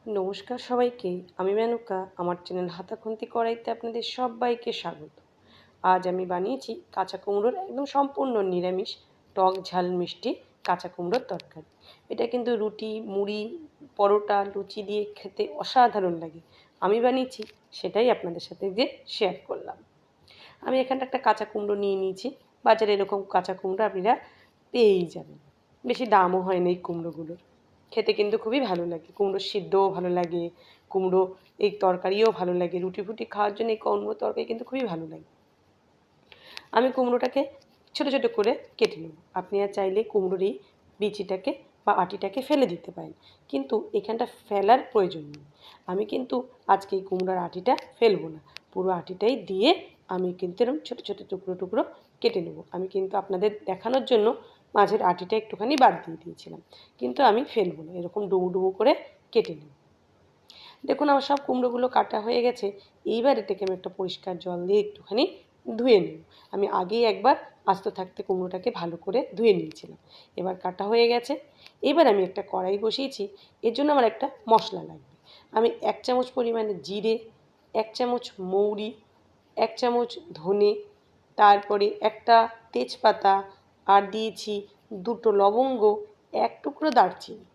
নমস্কার সবাইকে। আমি মেনকা। আমার চ্যানেল হাতাখুন্তি কড়াইতে আপনাদের সবাইকে স্বাগত। আজ আমি বানিয়েছি কাঁচা কুমড়োর একদম সম্পূর্ণ নিরামিষ টক ঝাল মিষ্টি কাঁচা কুমড়োর তরকারি। এটা কিন্তু রুটি, মুড়ি, পরোটা, লুচি দিয়ে খেতে অসাধারণ লাগে। আমি বানিয়েছি, সেটাই আপনাদের সাথে যে শেয়ার করলাম। আমি এখানটা একটা কাঁচা কুমড়ো নিয়ে নিয়েছি। বাজারে এরকম কাঁচা কুমড়ো আপনারা পেয়েই যাবেন। বেশি দামও হয় না এই কুমড়োগুলোর। খেতে কিন্তু খুবই ভালো লাগে। কুমড়ো সিদ্ধও ভালো লাগে, কুমড়ো এই তরকারিও ভালো লাগে। রুটি ফুটি খাওয়ার জন্য এই কুমড়ো তরকারি কিন্তু খুবই ভালো লাগে। আমি কুমড়োটাকে ছোটো ছোটো করে কেটে নেব। আপনি আর চাইলে কুমড়োর এই বিচিটাকে বা আটিটাকে ফেলে দিতে পারেন, কিন্তু এখানটা ফেলার প্রয়োজন নেই। আমি কিন্তু আজকে এই কুমড়োর আটিটা ফেলবো না, পুরো আটিটাই দিয়ে আমি কিন্তু এরকম ছোটো ছোটো টুকরো টুকরো কেটে নেব। আমি কিন্তু আপনাদের দেখানোর জন্য মাঝের আটিটা একটুখানি বাদ দিয়ে দিয়েছিলাম, কিন্তু আমি ফেলবো না, এরকম ডুমো ডুমো করে কেটে নেব। দেখুন আমার সব কুমড়োগুলো কাটা হয়ে গেছে। এইবার এটাকে আমি একটা পরিষ্কার জল দিয়ে একটুখানি ধুয়ে নেব। আমি আগেই একবার আস্ত থাকতে কুমড়োটাকে ভালো করে ধুয়ে নিয়েছিলাম। এবার কাটা হয়ে গেছে। এবার আমি একটা কড়াই বসিয়েছি। এর জন্য আমার একটা মশলা লাগবে। আমি 1 চামচ পরিমাণে জিরে, 1 চামচ মৌরি, 1 চামচ ধনে, তারপরে একটা তেজপাতা, আর দিয়েছি 2টো লবঙ্গ, 1 টুকরো দারচিনি।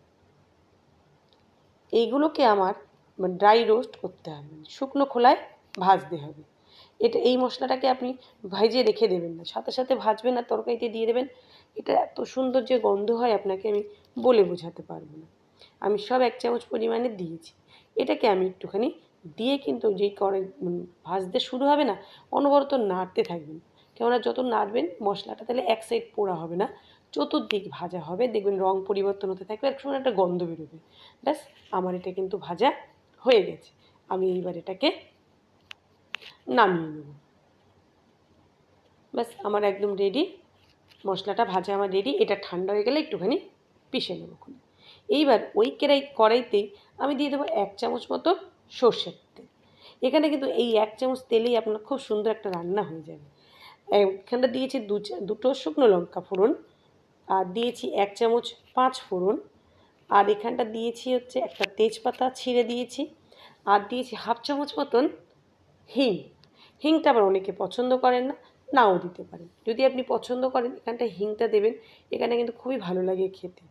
এইগুলোকে আমার ড্রাই রোস্ট করতে হবে, শুকনো খোলায় ভাজতে হবে। এই মশলাটাকে আপনি ভেজে রেখে দেবেন না, সাথে সাথে ভাজবেন আর তরকারিতে দিয়ে দেবেন। এটা এত সুন্দর যে গন্ধ হয় আপনাকে আমি বলে বোঝাতে পারবো না। আমি সব 1 চামচ পরিমাণে দিয়েছি। এটাকে আমি একটুখানি দিয়ে কিন্তু যেই ভাজতে শুরু হবে না, অনবরত নাড়তে থাকবেন। কেননা যত নাড়বেন মশলাটা তাহলে এক সাইড পোড়া হবে না, চতুর্দিক ভাজা হবে। দেখবেন রং পরিবর্তন হতে থাকবে, একসময় একটা গন্ধ বেরোবে। ব্যাস, আমার এটা কিন্তু ভাজা হয়ে গেছে। আমি এইবার এটাকে নামিয়ে নেব। ব্যাস আমার একদম রেডি, মশলাটা ভাজা আমার রেডি। এটা ঠান্ডা হয়ে গেলে একটুখানি পিষে নেব। এইবার ওই কড়াইতেই আমি দিয়ে দেবো 1 চামচ মতো সর্ষের তেল। এখানে কিন্তু এই 1 চামচ তেলেই আপনার খুব সুন্দর একটা রান্না হয়ে যাবে। এখানটা দিয়েছি 2টো শুকনো লঙ্কা ফোড়ন, আর দিয়েছি 1 চামচ 5 ফোড়ন, আর এখানটা দিয়েছি হচ্ছে একটা তেজপাতা ছিঁড়ে দিয়েছি, আর দিয়েছি হাফ চামচ মতন হিং। হিংটা আবার অনেকে পছন্দ করেন না, নাও দিতে পারেন। যদি আপনি পছন্দ করেন এখানটায় হিংটা দেবেন, এখানে কিন্তু খুবই ভালো লাগে খেতে।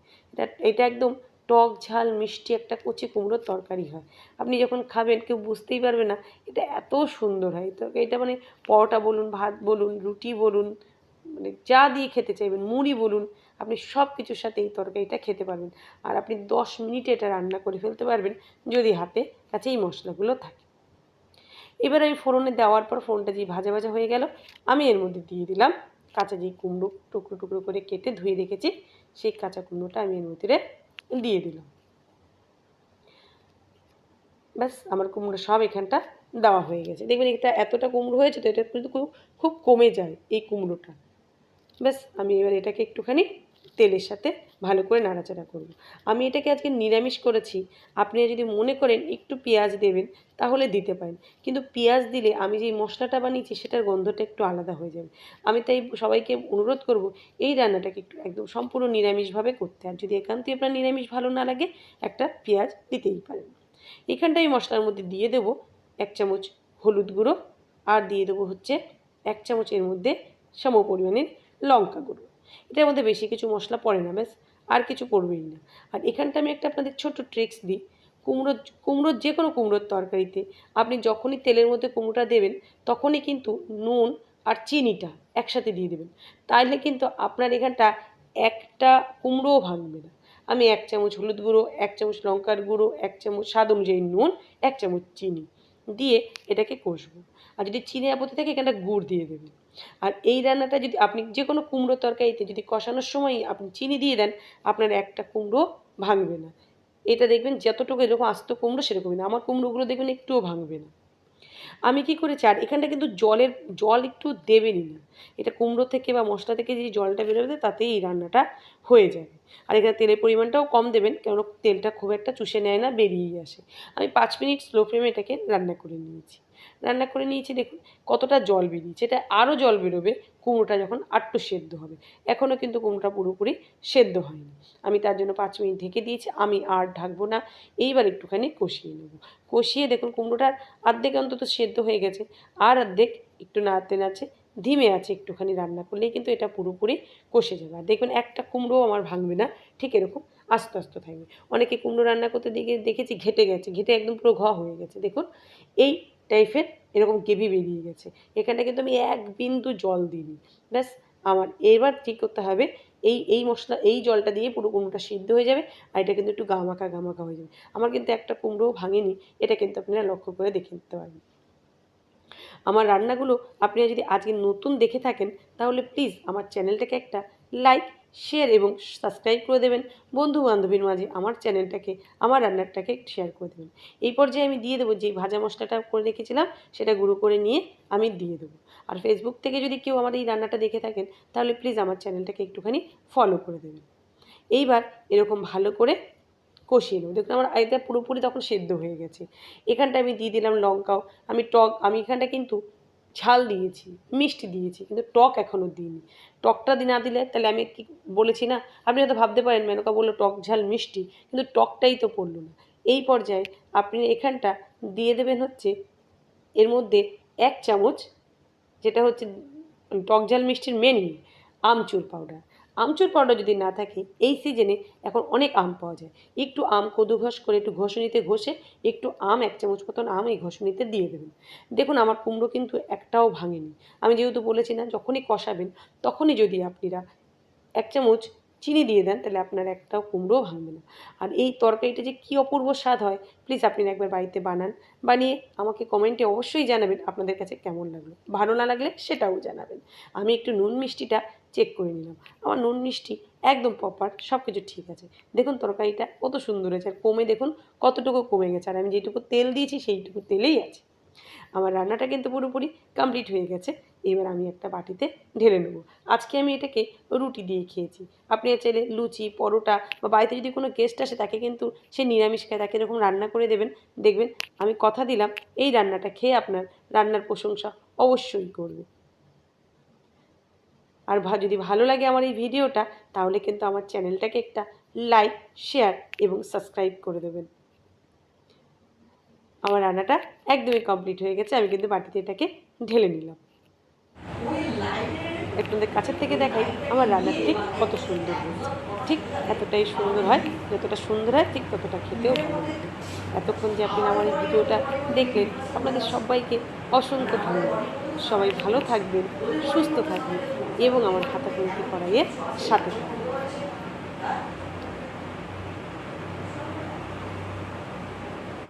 এটা একদম টক ঝাল মিষ্টি একটা কচি কুমড়োর তরকারি হয়। আপনি যখন খাবেন কেউ বুঝতেই পারবে না এটা এত সুন্দর হয়। তো এটা মানে পরোটা বলুন, ভাত বলুন, রুটি বলুন, মানে যা দিয়ে খেতে চাইবেন, মুড়ি বলুন, আপনি সব কিছুর সাথে এই তরকারিটা খেতে পারবেন। আর আপনি 10 মিনিটে এটা রান্না করে ফেলতে পারবেন যদি হাতে কাছে এই মশলাগুলো থাকে। এবার আমি ফোড়নে দেওয়ার পর ফোড়নটা যে ভাজা ভাজা হয়ে গেল, আমি এর মধ্যে দিয়ে দিলাম কাঁচা যে কুমড়ো টুকরো টুকরো করে কেটে ধুয়ে রেখেছি, সেই কাঁচা কুমড়োটা আমি এর মধ্যে দিয়ে দিলাম। ব্যাস আমার কুমড়ো সব এখানটা দেওয়া হয়ে গেছে। দেখবেন এটা এতটা কুমড়ো হয়েছে তো এটা কিন্তু খুব কমে যায় এই কুমড়োটা। ব্যাস আমি এবার এটাকে একটুখানি তেলের সাথে ভালো করে নাড়াচাড়া করব। আমি এটাকে আজকে নিরামিষ করেছি। আপনি যদি মনে করেন একটু পেঁয়াজ দেবেন তাহলে দিতে পারেন, কিন্তু পেঁয়াজ দিলে আমি যেই মশলাটা বানিয়েছি সেটার গন্ধটা একটু আলাদা হয়ে যাবে। আমি তাই সবাইকে অনুরোধ করব এই রান্নাটাকে একটু একদম সম্পূর্ণ নিরামিষভাবে করতে। আর যদি একান্তই আপনার নিরামিষ ভালো না লাগে একটা পেঁয়াজ দিতেই পারেন। এখানটায় মশলার মধ্যে দিয়ে দেবো 1 চামচ হলুদ গুঁড়ো, আর দিয়ে দেবো হচ্ছে 1 চামচ এর মধ্যে সম পরিমাণের লঙ্কা গুঁড়ো। এটার মধ্যে বেশি কিছু মশলা পড়ে না, ব্যাস আর কিছু পড়বেই না। আর এখানটা আমি একটা আপনাদের ছোট্ট ট্রিক্স দিই। কুমড়োর যে কোনো কুমড়োর তরকারিতে আপনি যখনই তেলের মধ্যে কুমড়োটা দেবেন তখনই কিন্তু নুন আর চিনিটা একসাথে দিয়ে দেবেন। তাহলে কিন্তু আপনার এখানটা একটা কুমড়োও ভাঙবে না। আমি 1 চামচ হলুদ গুঁড়ো, 1 চামচ লঙ্কার গুঁড়ো, 1 চামচ স্বাদ অনুযায়ী নুন, 1 চামচ চিনি দিয়ে এটাকে কষবো। আর যদি চিনি আপত্তি থাকে এখানটা গুড় দিয়ে দেবেন। আর এই রান্নাটা যদি আপনি যে কোনো কুমড়ো তরকারিতে যদি কষানোর সময়ই আপনি চিনি দিয়ে দেন, আপনার একটা কুমড়ো ভাঙবে না। এটা দেখবেন যতটুকু এরকম আস্ত কুমড়ো সেরকমই না, আমার কুমড়োগুলো দেখবেন একটুও ভাঙবে না। আমি কি করেছি, আর এখানটা কিন্তু জল একটু দেবেনই না। এটা কুমড়ো থেকে বা মশলা থেকে যে জলটা বেরোবে তাতেই এই রান্নাটা হয়ে যাবে। আর এখানে তেলের পরিমাণটাও কম দেবেন, কেননা তেলটা খুব একটা চুষে নেয় না, বেরিয়েই আসে। আমি 5 মিনিট স্লো ফ্লেমে এটাকে রান্না করে নিয়েছি। রান্না করে নিয়েছি, দেখুন কতটা জল বেরিয়েছে। এটা আরও জল বেরোবে কুমড়োটা যখন আটটু সেদ্ধ হবে। এখনও কিন্তু কুমড়োটা পুরোপুরি সেদ্ধ হয়নি। আমি তার জন্য 5 মিনিট ঢেকে দিয়েছি। আমি আর ঢাকবো না। এইবার একটুখানি কষিয়ে নেব। কষিয়ে দেখুন কুমড়োটার অর্ধেক অন্তত সেদ্ধ হয়ে গেছে, আর অর্ধেক একটু নাড়তে নাড়তে ধিমে আছে একটুখানি রান্না করলেই কিন্তু এটা পুরোপুরি কষে যাবে। আর দেখবেন একটা কুমড়োও আমার ভাঙবে না, ঠিক এরকম আস্তে আস্তে থাকবে। অনেকে কুমড়ো রান্না করতে দেখেছি ঘেটে গেছে, ঘেটে একদম পুরো হয়ে গেছে। দেখুন এই টাইপের এরকম গ্রেভি বেরিয়ে গেছে। এখানটা কিন্তু আমি এক বিন্দু জল দিইনি। ব্যাস আমার এবার ঠিক করতে হবে এই মশলা এই জলটা দিয়ে পুরো কুমড়োটা সিদ্ধ হয়ে যাবে, আর এটা কিন্তু একটু গামাখা গামাখা হয়ে যাবে। আমার কিন্তু একটা কুমড়োও ভাঙেনি, এটা কিন্তু আপনারা লক্ষ্য করে দেখে নিতে পারবেন। আমার রান্নাগুলো আপনারা যদি আজকে নতুন দেখে থাকেন তাহলে প্লিজ আমার চ্যানেলটাকে একটা লাইক, শেয়ার এবং সাবস্ক্রাইব করে দেবেন। বন্ধু বান্ধবীর মাঝে আমার চ্যানেলটাকে, আমার রান্নাটাকে শেয়ার করে দেবেন। এই পর্যায়ে আমি দিয়ে দেবো যেই ভাজা মশলাটা করে রেখেছিলাম, সেটা গুঁড়ো করে নিয়ে আমি দিয়ে দেবো। আর ফেসবুক থেকে যদি কেউ আমার এই রান্নাটা দেখে থাকেন তাহলে প্লিজ আমার চ্যানেলটাকে একটুখানি ফলো করে দেবেন। এইবার এরকম ভালো করে কষিয়ে নেব। দেখুন আমার এটা পুরোপুরি তখন সেদ্ধ হয়ে গেছে। এখানটায় আমি দিয়ে দিলাম লঙ্কাও। আমি এখানটা কিন্তু ঝাল দিয়েছি, মিষ্টি দিয়েছি, কিন্তু টক এখনও দিইনি। টকটা না দিলে তাহলে আমি কি বলেছি না, আপনি হয়তো ভাবতে পারেন মেনকা বললো টক ঝাল মিষ্টি, কিন্তু টকটাই তো পড়লো না। এই পর্যায়ে আপনি এখানটা দিয়ে দেবেন হচ্ছে এর মধ্যে 1 চামচ, যেটা হচ্ছে টক ঝাল মিষ্টির মেনই আমচুর পাউডার। আমচুর পাউডার যদি না থাকে এই সিজনে এখন অনেক আম পাওয়া যায়। একটু আম কদুঘষ করে একটু ঘষুনিতে ঘষে একটু আম 1 চামচ মতন আম এই ঘষুনিতে দিয়ে দেবেন। দেখুন আমার কুমড়ো কিন্তু একটাও ভাঙেনি। আমি যেহেতু বলেছি না যখনই কষাবেন তখনই যদি আপনারা 1 চামচ চিনি দিয়ে দেন তাহলে আপনার একটাও কুমড়োও ভাঙবে না। আর এই তরকারিটা যে কী অপূর্ব স্বাদ হয়, প্লিজ আপনারা একবার বাড়িতে বানান। বানিয়ে আমাকে কমেন্টে অবশ্যই জানাবেন আপনাদের কাছে কেমন লাগলো। ভালো না লাগলে সেটাও জানাবেন। আমি একটু নুন মিষ্টিটা চেক করে নিলাম। আমার নুন মিষ্টি একদম প্রপার, সব কিছু ঠিক আছে। দেখুন তরকারিটা কত সুন্দর হয়েছে, আর কমে দেখুন কতটুকু কমে গেছে, আর আমি যেটুকু তেল দিয়েছি সেইটুকু তেলেই আছে। আমার রান্নাটা কিন্তু পুরোপুরি কমপ্লিট হয়ে গেছে। এবার আমি একটা বাটিতে ঢেলে নেব। আজকে আমি এটাকে রুটি দিয়ে খেয়েছি। আপনি চাইলে লুচি, পরোটা বা বাড়িতে যদি কোনো গেস্ট আসে তাকে কিন্তু সে নিরামিষ খায়, তাকে এরকম রান্না করে দেবেন। দেখবেন আমি কথা দিলাম এই রান্নাটা খেয়ে আপনার রান্নার প্রশংসা অবশ্যই করবে। আর যদি ভালো লাগে আমার এই ভিডিওটা তাহলে কিন্তু আমার চ্যানেলটাকে একটা লাইক, শেয়ার এবং সাবস্ক্রাইব করে দেবেন। আমার রান্নাটা একদমই কমপ্লিট হয়ে গেছে। আমি কিন্তু বাটিতে এটাকে ঢেলে নিলাম। আপনাদের কাছের থেকে দেখাই আমার রান্নাটা ঠিক কত সুন্দর হয়েছে। ঠিক এতটাই সুন্দর হয়, যতটা সুন্দর হয় ঠিক ততটা খেতেও ভালো লাগে। এতক্ষণ যে আপনি আমার এই ভিডিওটা দেখলেন, আপনাদের সবাইকে অসংখ্য ধন্যবাদ। সবাই ভালো থাকবেন, সুস্থ থাকবেন এবং আমার হাতাখুন্তি কড়াইয়ের সাথে থাকবেন।